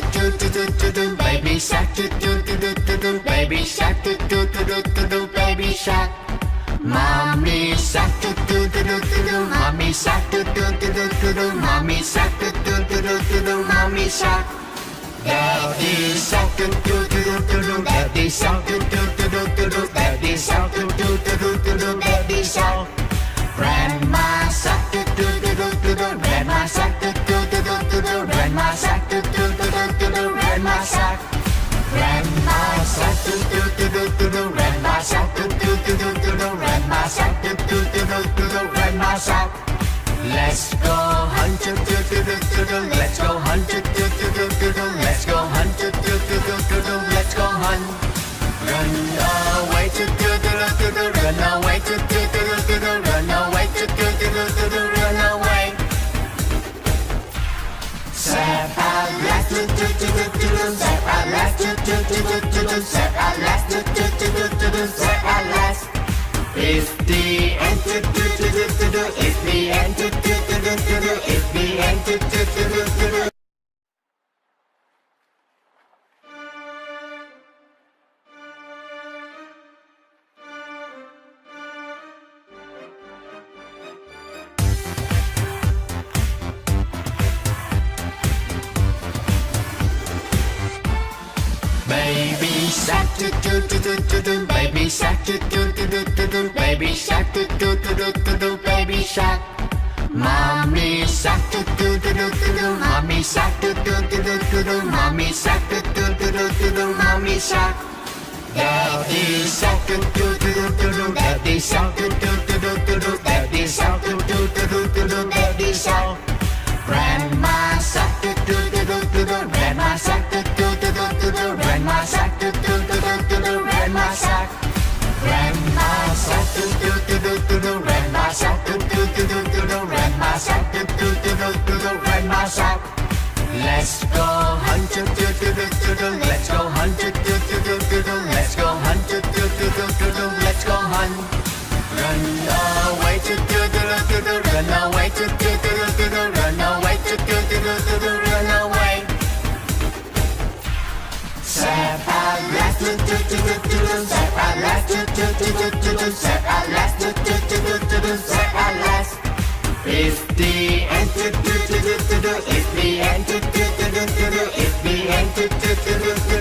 do do do do do do. Baby shark do do do do do do. Baby shark do do do do do do. Baby shark. Mommy shark do do do do do do. Mommy shark do do do do do do. Mommy shark do do do do do do. Mommy shark. Daddy shark do do do do do do. Daddy shark do do do do do do. Daddy shark do do do do do do. Daddy shark. Grandma shark do do do do do do. Grandma shark do do do do do do. Grandma shark do do do do do do. Grandma shark. Grandma shark do do do do do do. Grandma shark do do do do do do. Grandma shark do do do do do do. Grandma shark. Let's go hunt do do do do do do. Let's go hunt do do do do do do. Let's go hunt do do do do do do. Let's go hunt. Run away do do do do do do. Run away do do do do do do. Run away do do do do do do. Run away. Set our last do do do do do do. Set our last do do do do do do. Set our last do do do do do do. Set our last. It's the end do do do do do do. It's the end do do do do do do. It's the end do do do do do do. Baby shark do do do do do do. Baby shark do do do do do do. Baby shark do do do do do do. Baby shark. Mommy shark do do do do do do. Mommy shark do do do do do do. Mommy shark do do do do do do. Mommy shark. Daddy shark do do do do do do. Daddy shark do do do do do do. Daddy shark do do do do do do. Daddy shark. Grandma shark do do do do do do. Grandma shark do do do do do do. Grandma shark do do do do do do. Grandma shark. Grandma shark do do do do do do. Grandma shark do do do do do do. Grandma shark do do do do do do. Grandma shark. Let's go hunt do do do do do do. Let's go hunt do do do do do do. Let's go hunt do do do do do do. Let's go hunt. Run away do do do do do. Run away do do do do do. Run away do do do do do. Run away. Set our last do do do do do. Set our last do do do do do. Set our last do do do do do. Set our last. It's the end do do do do do. It's the end do do do do do. It's the end do do do do.